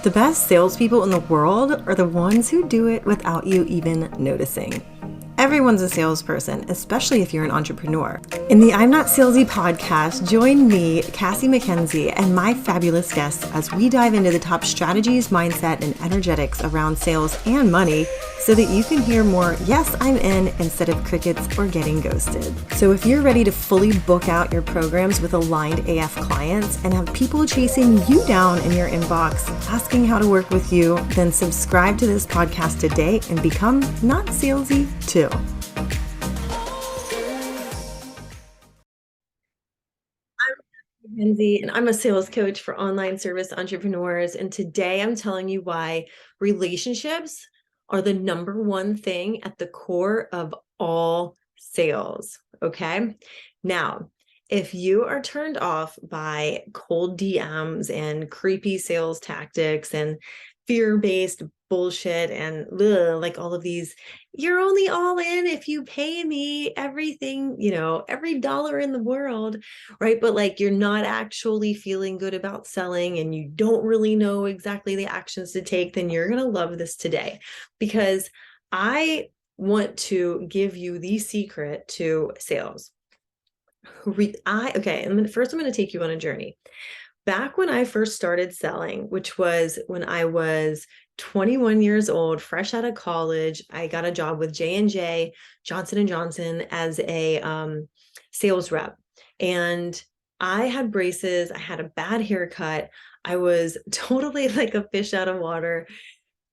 The best salespeople in the world are the ones who do it without you even noticing. Everyone's a salesperson, especially if you're an entrepreneur. In the I'm Not Salesy podcast, join me, Cassie McKenzie, and my fabulous guests as we dive into the top strategies, mindset, and energetics around sales and money so that you can hear more, yes, I'm in, instead of crickets or getting ghosted. So if you're ready to fully book out your programs with aligned AF clients and have people chasing you down in your inbox, asking how to work with you, then subscribe to this podcast today and become not salesy too. Mackenzie, and I'm a sales coach for online service entrepreneurs. And today I'm telling you why relationships are the number one thing at the core of all sales. Okay. Now, if you are turned off by cold DMs and creepy sales tactics and fear-based bullshit and like all of these, you're only all in if you pay me everything, every dollar in the world, right? But like you're not actually feeling good about selling and you don't really know exactly the actions to take, then you're going to love this today, because I want to give you the secret to sales. Okay, and first I'm going to take you on a journey. Back when I first started selling, which was when I was 21 years old, fresh out of college, I got a job with J&J, Johnson & Johnson, as a sales rep. And I had braces. I had a bad haircut. I was totally like a fish out of water.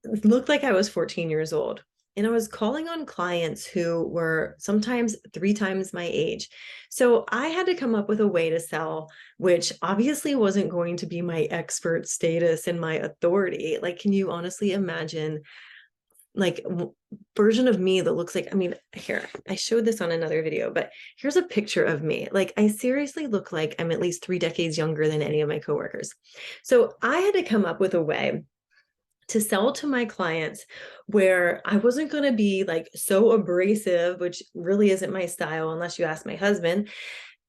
It looked like I was 14 years old. And I was calling on clients who were sometimes 3 times my age. So I had to come up with a way to sell, which obviously wasn't going to be my expert status and my authority. Like, can you honestly imagine like version of me that looks like, here, I showed this on another video, but here's a picture of me. Like, I seriously look like I'm at least 3 decades younger than any of my coworkers. So I had to come up with a way to sell to my clients where I wasn't going to be like so abrasive, which really isn't my style unless you ask my husband,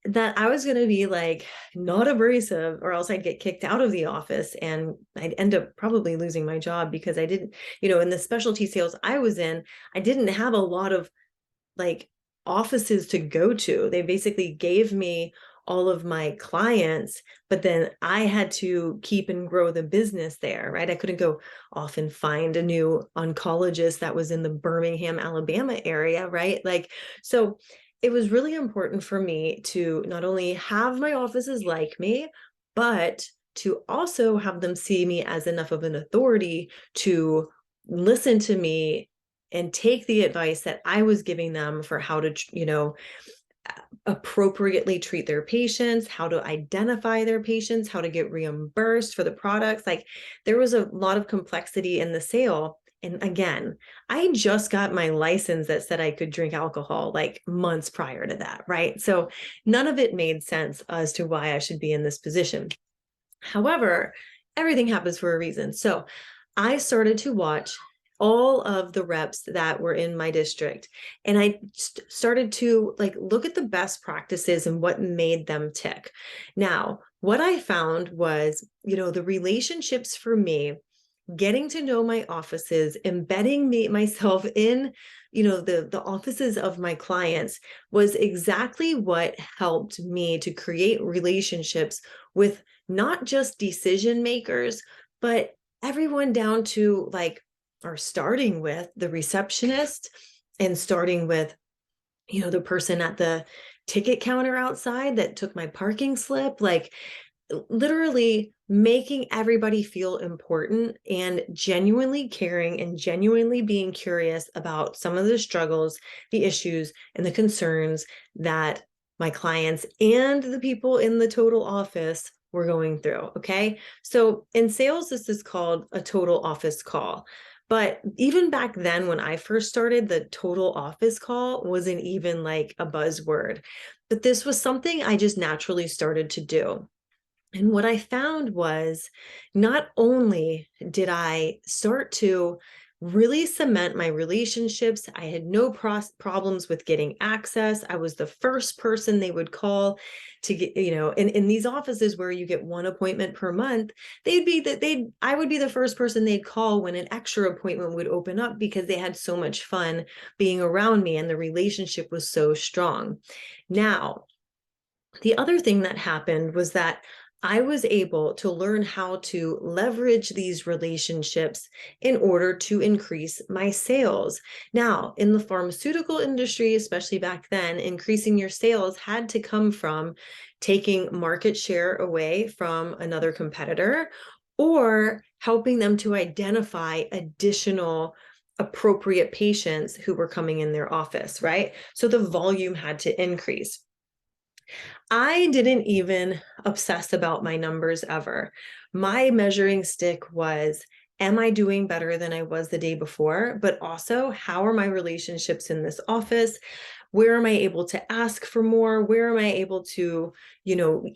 that I was going to be like not abrasive, or else I'd get kicked out of the office and I'd end up probably losing my job, because I didn't, in the specialty sales I was in, I didn't have a lot of like offices to go to. They basically gave me all of my clients, but then I had to keep and grow the business there, right? I couldn't go off and find a new oncologist that was in the Birmingham, Alabama area, right? Like, so it was really important for me to not only have my offices like me, but to also have them see me as enough of an authority to listen to me and take the advice that I was giving them for how to, appropriately treat their patients, how to identify their patients, how to get reimbursed for the products. Like, there was a lot of complexity in the sale. And again, I just got my license that said I could drink alcohol like months prior to that, right? So none of it made sense as to why I should be in this position. However, everything happens for a reason. So I started to watch all of the reps that were in my district, and I started to like look at the best practices and what made them tick. Now, what I found was, the relationships for me, getting to know my offices, embedding myself in, the offices of my clients, was exactly what helped me to create relationships with not just decision makers, but everyone down to like, or starting with the receptionist, and starting with, the person at the ticket counter outside that took my parking slip, like literally making everybody feel important and genuinely caring and genuinely being curious about some of the struggles, the issues, and the concerns that my clients and the people in the total office were going through. Okay. So in sales, this is called a total office call. But even back then, when I first started, the total office call wasn't even like a buzzword. But this was something I just naturally started to do. And what I found was, not only did I start to really cement my relationships. I had no problems with getting access. I was the first person they would call to get, in these offices where you get one appointment per month, I would be the first person they'd call when an extra appointment would open up, because they had so much fun being around me and the relationship was so strong. Now, the other thing that happened was that I was able to learn how to leverage these relationships in order to increase my sales. Now, in the pharmaceutical industry, especially back then, increasing your sales had to come from taking market share away from another competitor, or helping them to identify additional appropriate patients who were coming in their office, right? So the volume had to increase. I didn't even obsess about my numbers ever. My measuring stick was, am I doing better than I was the day before? But also, how are my relationships in this office? Where am I able to ask for more? Where am I able to,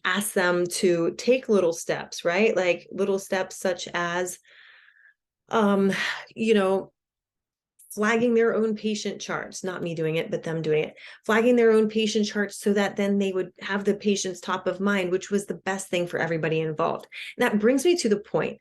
ask them to take little steps, right? Like little steps such as, um, you know, flagging their own patient charts, not me doing it, but them doing it, flagging their own patient charts so that then they would have the patient's top of mind, which was the best thing for everybody involved. And that brings me to the point.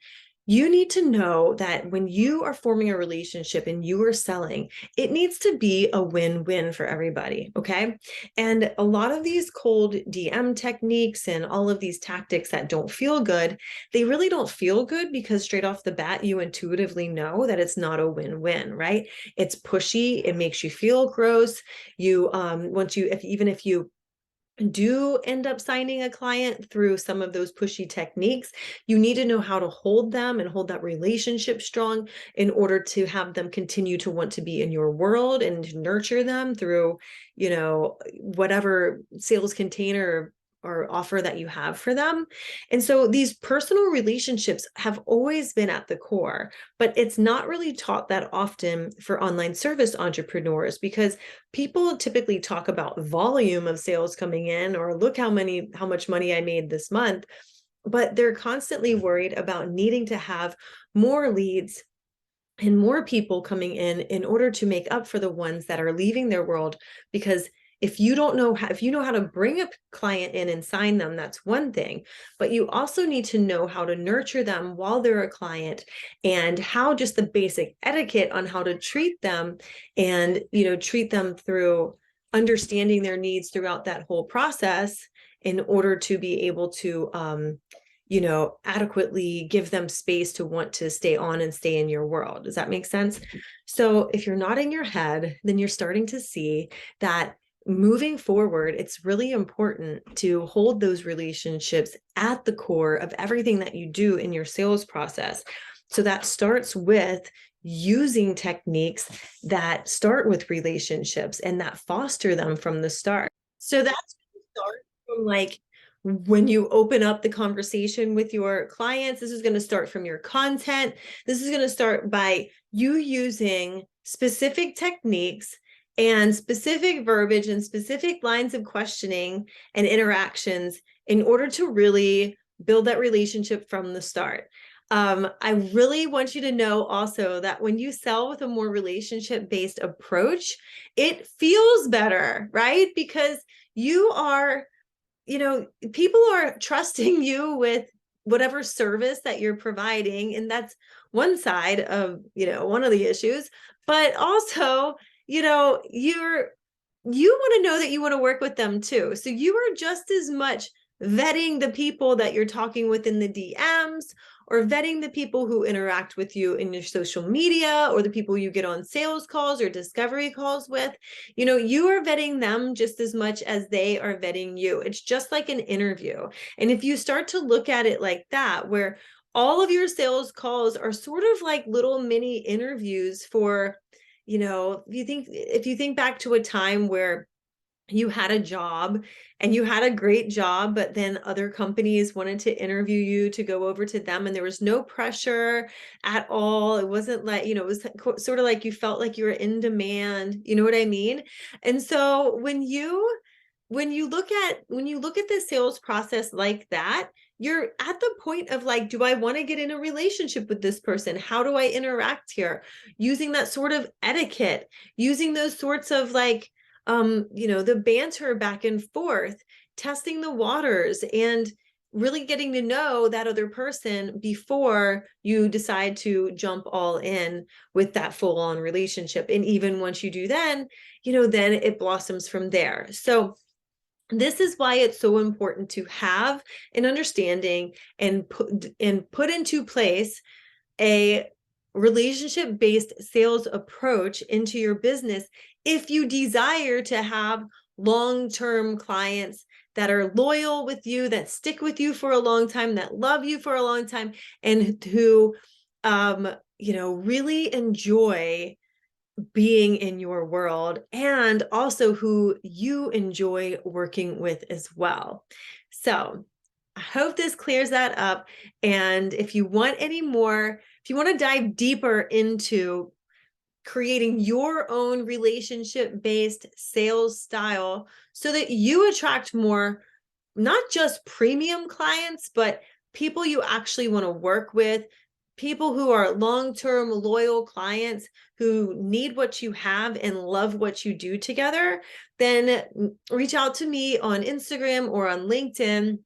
You need to know that when you are forming a relationship and you are selling, it needs to be a win-win for everybody. Okay. And a lot of these cold DM techniques and all of these tactics that don't feel good, they really don't feel good because straight off the bat, you intuitively know that it's not a win-win, right? It's pushy. It makes you feel gross. Even if you do end up signing a client through some of those pushy techniques, you need to know how to hold them and hold that relationship strong in order to have them continue to want to be in your world and to nurture them through, whatever sales container or offer that you have for them. And so these personal relationships have always been at the core, but it's not really taught that often for online service entrepreneurs, because people typically talk about volume of sales coming in, or look how much money I made this month, but they're constantly worried about needing to have more leads and more people coming in order to make up for the ones that are leaving their world. Because if you know how to bring a client in and sign them, that's one thing, but you also need to know how to nurture them while they're a client, and how just the basic etiquette on how to treat them, and treat them through understanding their needs throughout that whole process, in order to be able to adequately give them space to want to stay on and stay in your world. Does that make sense? So if you're nodding your head, then you're starting to see that moving forward, it's really important to hold those relationships at the core of everything that you do in your sales process. So that starts with using techniques that start with relationships and that foster them from the start. So that's start from, like, when you open up the conversation with your clients. This is going to start from your content. This is going to start by you using specific techniques and specific verbiage and specific lines of questioning and interactions in order to really build that relationship from the start. I really want you to know also that when you sell with a more relationship-based approach, it feels better, right? Because people are trusting you with whatever service that you're providing. And that's one side of, one of the issues. But also, you want to know that you want to work with them too. So you are just as much vetting the people that you're talking with in the DMs, or vetting the people who interact with you in your social media, or the people you get on sales calls or discovery calls with. You are vetting them just as much as they are vetting you. It's just like an interview. And if you start to look at it like that, where all of your sales calls are sort of like little mini interviews for, if you think back to a time where you had a job and you had a great job, but then other companies wanted to interview you to go over to them, and there was no pressure at all. It wasn't like, it was sort of like you felt like you were in demand. You know what I mean? And so when you look at the sales process like that, you're at the point of like, do I want to get in a relationship with this person? How do I interact here? Using that sort of etiquette, using those sorts of like, the banter back and forth, testing the waters, and really getting to know that other person before you decide to jump all in with that full on relationship. And even once you do, then it blossoms from there. So this is why it's so important to have an understanding and put into place a relationship-based sales approach into your business if you desire to have long-term clients that are loyal with you, that stick with you for a long time, that love you for a long time, and who really enjoy being in your world, and also who you enjoy working with as well. So I hope this clears that up. And if you want to dive deeper into creating your own relationship-based sales style so that you attract more, not just premium clients, but people you actually want to work with, people who are long-term loyal clients who need what you have and love what you do together, then reach out to me on Instagram or on LinkedIn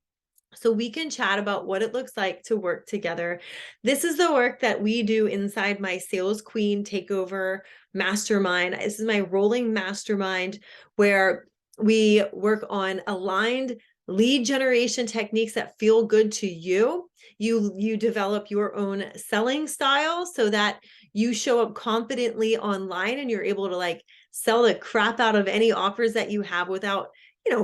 so we can chat about what it looks like to work together. This is the work that we do inside my Sales Queen Takeover Mastermind. This is my rolling mastermind where we work on aligned lead generation techniques that feel good to you. You develop your own selling style so that you show up confidently online and you're able to like sell the crap out of any offers that you have without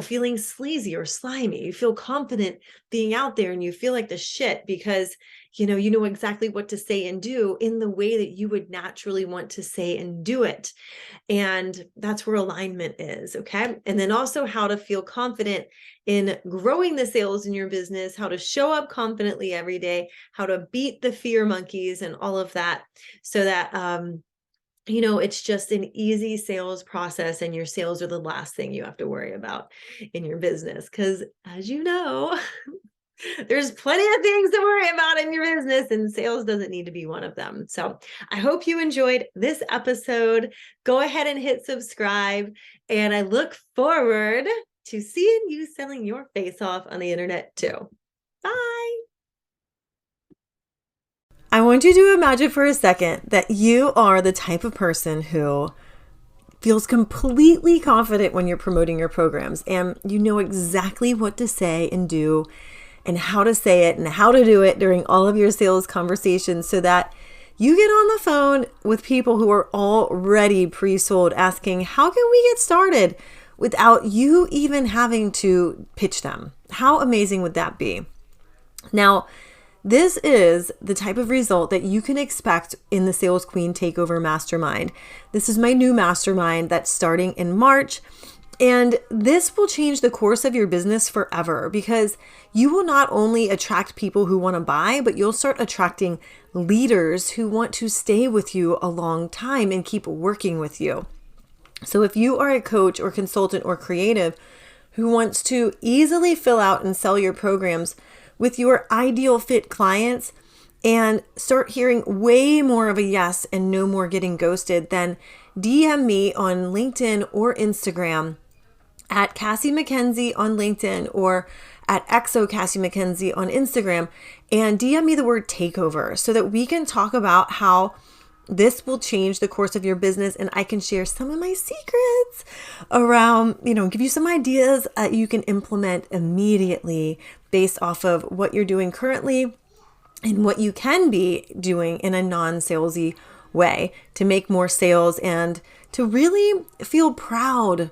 feeling sleazy or slimy. You feel confident being out there and you feel like the shit because you know exactly what to say and do in the way that you would naturally want to say and do it. And that's where alignment is. Okay. And then also how to feel confident in growing the sales in your business, how to show up confidently every day, how to beat the fear monkeys and all of that so that, it's just an easy sales process and your sales are the last thing you have to worry about in your business. Because as you know, there's plenty of things to worry about in your business and sales doesn't need to be one of them. So I hope you enjoyed this episode. Go ahead and hit subscribe. And I look forward to seeing you selling your face off on the internet too. Bye. I want you to imagine for a second that you are the type of person who feels completely confident when you're promoting your programs and you know exactly what to say and do and how to say it and how to do it during all of your sales conversations so that you get on the phone with people who are already pre-sold asking, how can we get started without you even having to pitch them? How amazing would that be? Now, this is the type of result that you can expect in the Sales Queen Takeover Mastermind. This is my new mastermind that's starting in March. And this will change the course of your business forever because you will not only attract people who want to buy, but you'll start attracting leaders who want to stay with you a long time and keep working with you. So if you are a coach or consultant or creative who wants to easily fill out and sell your programs with your ideal fit clients and start hearing way more of a yes and no more getting ghosted, then DM me on LinkedIn or Instagram at Cassie McKenzie on LinkedIn or at XO Cassie McKenzie on Instagram and DM me the word takeover so that we can talk about how this will change the course of your business and I can share some of my secrets around, give you some ideas you can implement immediately based off of what you're doing currently and what you can be doing in a non-salesy way to make more sales and to really feel proud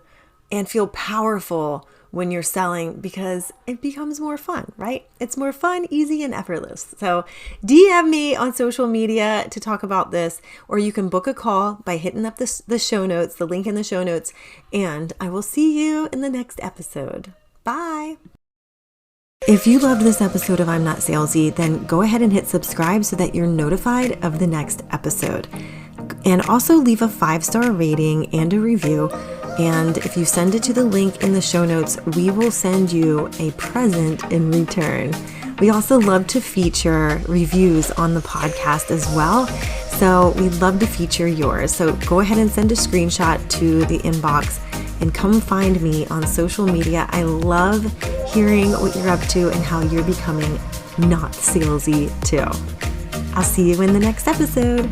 and feel powerful when you're selling because it becomes more fun, right? It's more fun, easy, and effortless. So DM me on social media to talk about this, or you can book a call by hitting up the show notes, the link in the show notes, and I will see you in the next episode. Bye. If you loved this episode of I'm Not Salesy, then go ahead and hit subscribe so that you're notified of the next episode. And also leave a 5-star rating and a review. And if you send it to the link in the show notes, we will send you a present in return. We also love to feature reviews on the podcast as well. So we'd love to feature yours. So go ahead and send a screenshot to the inbox and come find me on social media. I love hearing what you're up to and how you're becoming not salesy too. I'll see you in the next episode.